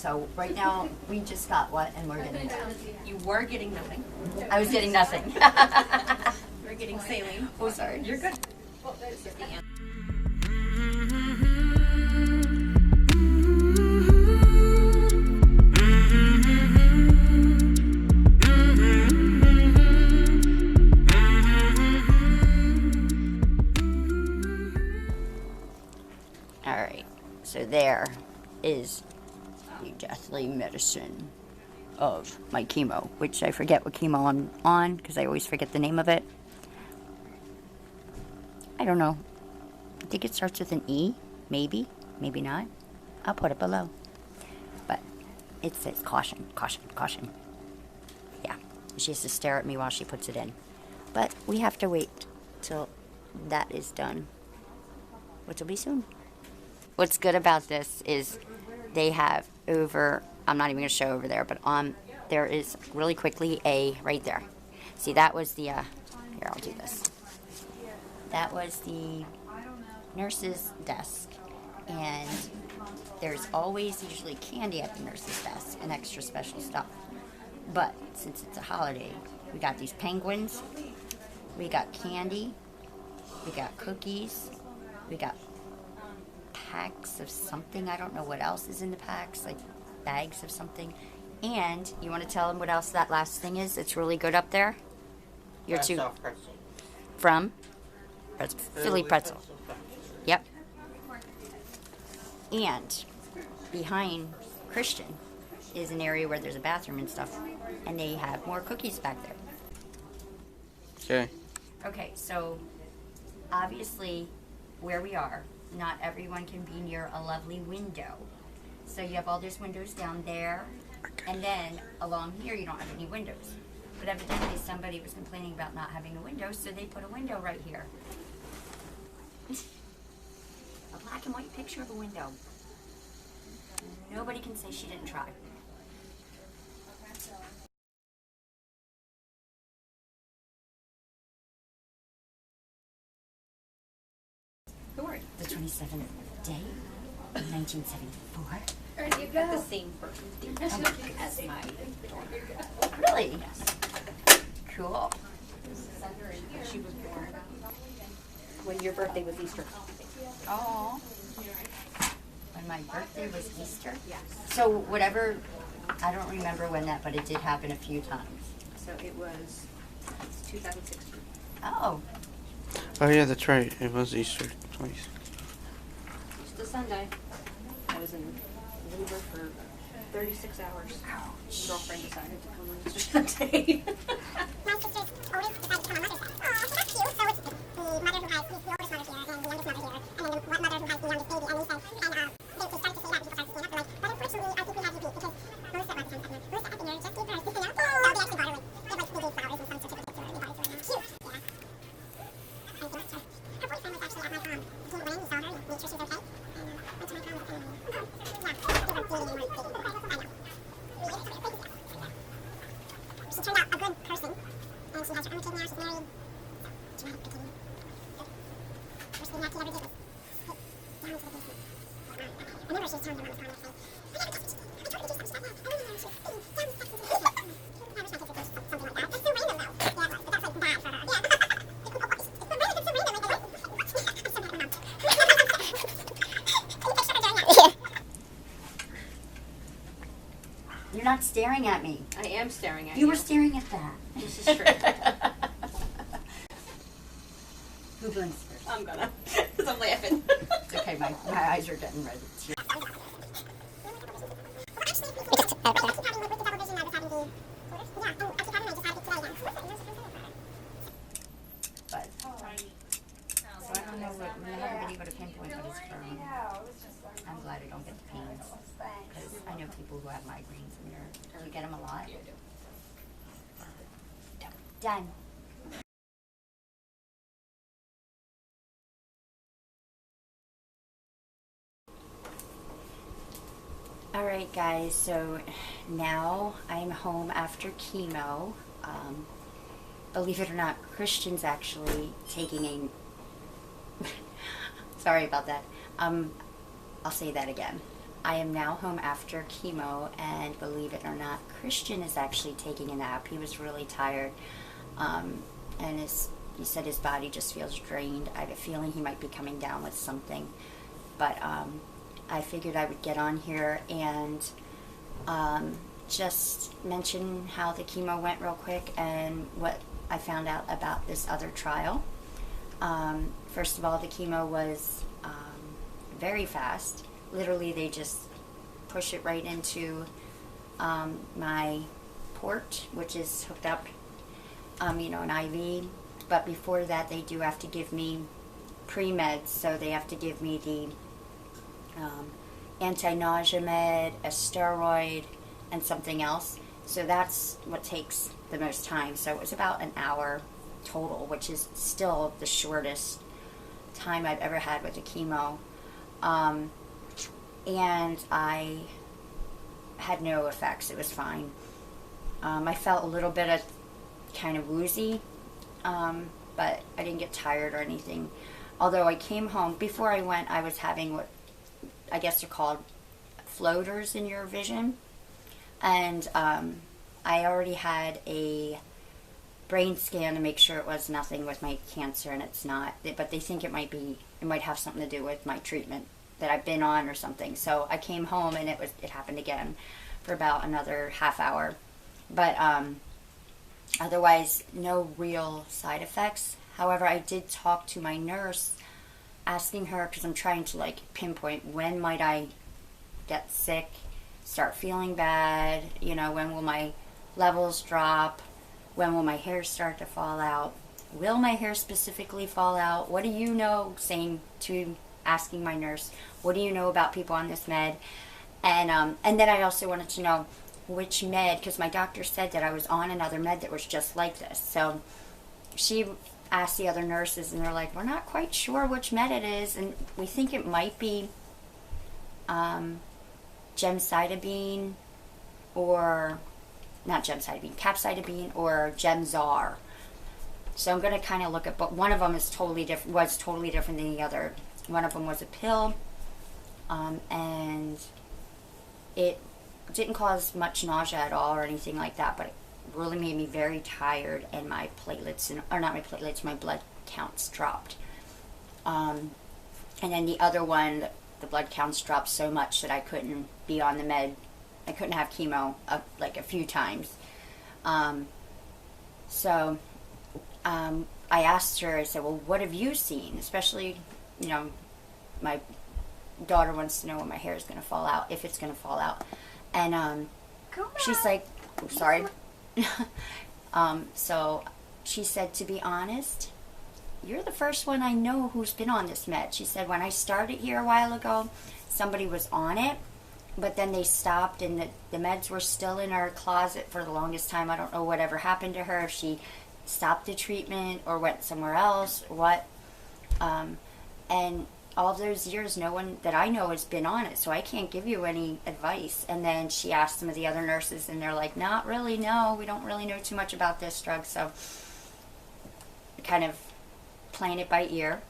So right now, we just got what, and we're getting that. You were getting nothing. I was getting nothing. We're getting saline. Oh, sorry. You're good. All right. So there is the deathly medicine of my chemo, which I forget what chemo I'm on because I always forget the name of it. I don't know. I think it starts with an E, maybe, maybe not. I'll put it below. But it says caution, caution, caution. Yeah, she has to stare at me while she puts it in. But we have to wait till that is done, which will be soon. What's good about this is they have over, I'm not even going to show over there, but there is really quickly a, right there. See, that was the, here, I'll do this. That was the nurse's desk, and there's always usually candy at the nurse's desk and extra special stuff. But since it's a holiday, we got these penguins, we got candy, we got cookies, we got packs of something. I don't know what else is in the packs, like bags of something. And you want to tell them what else that last thing is? It's really good up there. You're too from Philly pretzel. Yep. And behind Christian is an area where there's a bathroom and stuff, and they have more cookies back there. Okay. Okay, so obviously where we are, not everyone can be near a lovely window. So you have all those windows down there, and then along here you don't have any windows. But evidently somebody was complaining about not having a window, so they put a window right here. A black and white picture of a window. Nobody can say she didn't try. Who are you? The 27th day of 1974. You've got the same birthday as my daughter. Really? Yes. Cool. She was born when your birthday was Easter. Oh. When my birthday was Easter? Yes. So whatever, I don't remember when that, but it did happen a few times. So it was 2016. Oh. Oh yeah, that's right. It was Easter twice. Just a Sunday. I was in labor for 36 hours. Ouch. My girlfriend decided to come on Easter Sunday. My sister's oldest decided to come on Mother's Day. Oh, so that's cute. So it's the mother who has the oldest mother here, and the youngest mother here, and then the mother who has the youngest baby. And they said, and they started to say that, people started to say that, they're like, but unfortunately, I think we have you beat because Melissa, by the time, Melissa, I think you're just too first. No, they actually bought her like, they gave flowers and some certificates to her. They bought it to her. Cute. Yeah. I think that's her. Her boyfriend was actually at my prom. He came in, he saw her, and made sure she was okay, and went to my prom with the family. Yeah, they were dating and weren't dating. I know. She turned out a good person, and she has her own kid now, she's married. Dramatic bikini. Worst thing Matthew ever did was sit down to the basement. I remember she was telling her mom was calling her saying, I never touched you. I told her to do some stuff. I remember she was sitting down with sex in the basement. I wish my kids would do something like that. That's so random though. Yeah, it was, but that's like bad for her. Yeah. It's so random, like what? I'm so mad at my mom. Can you picture her doing that? You're not staring at me. I am staring at you. You were staring at that. This is true. Who blinks first? I'm gonna. Because I'm laughing. It's okay, my eyes are getting red. But, so I don't know what, we haven't been able to pinpoint what it's from. I'm glad I don't get the pains. Because I know people who have migraines and do you get them a lot? Done. Alright guys, so now I'm home after chemo. Believe it or not, Christian's actually taking a sorry about that. I'll say that again. I am now home after chemo, and believe it or not, Christian is actually taking a nap. He was really tired, and he said his body just feels drained. I have a feeling he might be coming down with something, but I figured I would get on here and just mention how the chemo went real quick and what I found out about this other trial. First of all, the chemo was very fast. Literally, they just push it right into my port, which is hooked up, an IV. But before that, they do have to give me pre-meds. So they have to give me the anti-nausea med, a steroid, and something else. So that's what takes the most time. So it was about an hour total, which is still the shortest time I've ever had with the chemo. And I had no effects. It was fine. I felt a little bit of kind of woozy, but I didn't get tired or anything. Although I came home, before I went, I was having what I guess they're called floaters in your vision. And I already had a brain scan to make sure it was nothing with my cancer, and it's not. But they think it might have something to do with my treatment that I've been on or something. So I came home and it happened again for about another half hour. But otherwise, no real side effects. However, I did talk to my nurse, asking her, because I'm trying to pinpoint when might I get sick, start feeling bad, when will my levels drop, when will my hair start to fall out, will my hair specifically fall out, what do you know, asking my nurse, what do you know about people on this med, and then I also wanted to know which med, because my doctor said that I was on another med that was just like this. So she asked the other nurses, and they're like, we're not quite sure which med it is, and we think it might be gemcitabine, or not gemcitabine, capcitabine, or Gemzar. So I'm going to kind of look at, but one of them is totally different, was totally different than the other. One of them was a pill, and it didn't cause much nausea at all or anything like that, but it really made me very tired, and my platelets, my blood counts dropped. And then the other one, the blood counts dropped so much that I couldn't be on the med. I couldn't have chemo a few times. So I asked her, I said, well, what have you seen? Especially, my daughter wants to know when my hair is going to fall out, if it's going to fall out. And she's like, sorry. So she said, to be honest, you're the first one I know who's been on this med. She said, when I started here a while ago, somebody was on it, but then they stopped, and the meds were still in our closet for the longest time. I don't know whatever happened to her, if she stopped the treatment or went somewhere else or what. And all those years, no one that I know has been on it, so I can't give you any advice. And then she asked some of the other nurses, and they're like, not really, no, we don't really know too much about this drug. So kind of playing it by ear,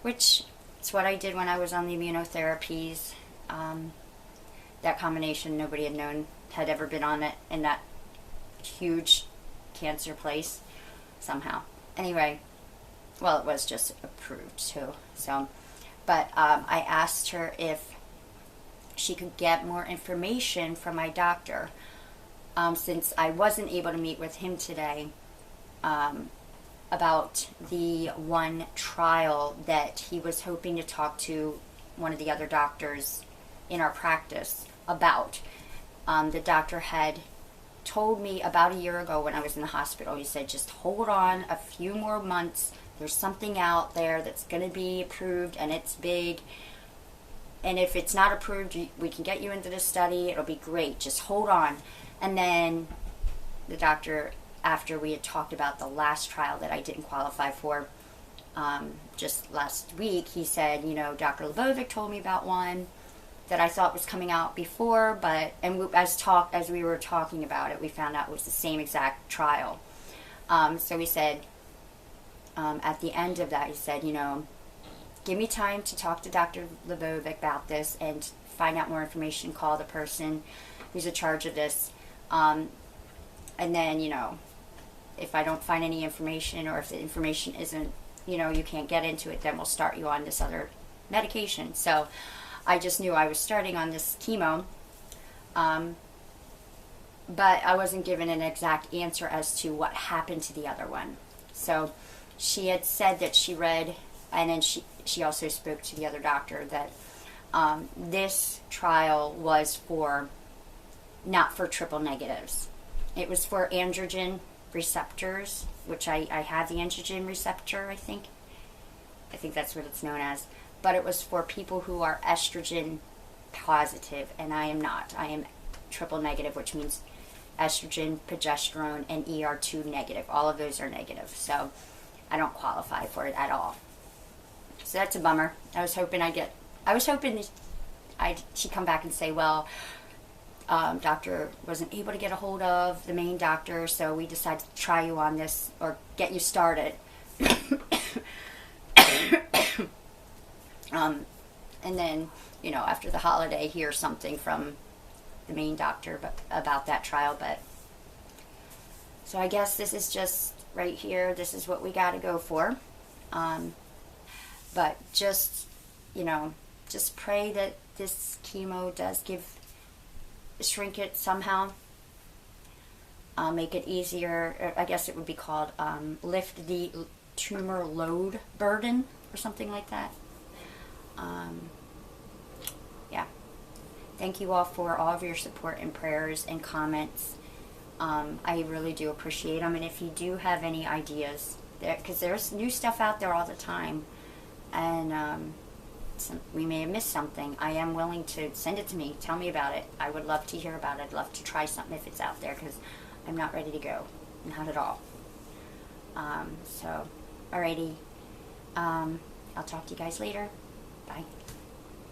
which is what I did when I was on the immunotherapies. That combination, nobody had ever been on it in that huge cancer place somehow. Anyway, well, it was just approved too. So, but I asked her if she could get more information from my doctor, since I wasn't able to meet with him today, about the one trial that he was hoping to talk to one of the other doctors in our practice about. The doctor had told me about a year ago when I was in the hospital. He said, just hold on a few more months. There's something out there that's going to be approved, and it's big. And if it's not approved, we can get you into the study. It'll be great. Just hold on. And then the doctor, after we had talked about the last trial that I didn't qualify for, just last week, he said, Dr. Lebovic told me about one that I thought was coming out before, but as we were talking about it, we found out it was the same exact trial. So he said, at the end of that, he said, give me time to talk to Dr. Lebovic about this and find out more information, call the person who's in charge of this. And then, you know, if I don't find any information, or if the information isn't, you know, you can't get into it, then we'll start you on this other medication. So I just knew I was starting on this chemo, but I wasn't given an exact answer as to what happened to the other one. So she had said that she read, and then she also spoke to the other doctor, that this trial was for, not for triple negatives. It was for androgen receptors, which I have the androgen receptor, I think that's what it's known as. But it was for people who are estrogen positive, and I am not. I am triple negative, which means estrogen, progesterone, and HER2 negative. All of those are negative, so I don't qualify for it at all. So that's a bummer. I was hoping she'd come back and say, well, doctor wasn't able to get a hold of the main doctor, so we decided to try you on this, or get you started. And then, you know, after the holiday, hear something from the main doctor about that trial. But so I guess this is just right here. This is what we got to go for. But just, you know, just pray that this chemo does shrink it somehow, make it easier. I guess it would be called lift the tumor load burden or something like that. Yeah. Thank you all for all of your support and prayers and comments. I really do appreciate them. And if you do have any ideas, because there's new stuff out there all the time, and we may have missed something, I am willing to send it to me. Tell me about it. I would love to hear about it. I'd love to try something if it's out there, because I'm not ready to go. Not at all. So, alrighty. I'll talk to you guys later. Bye.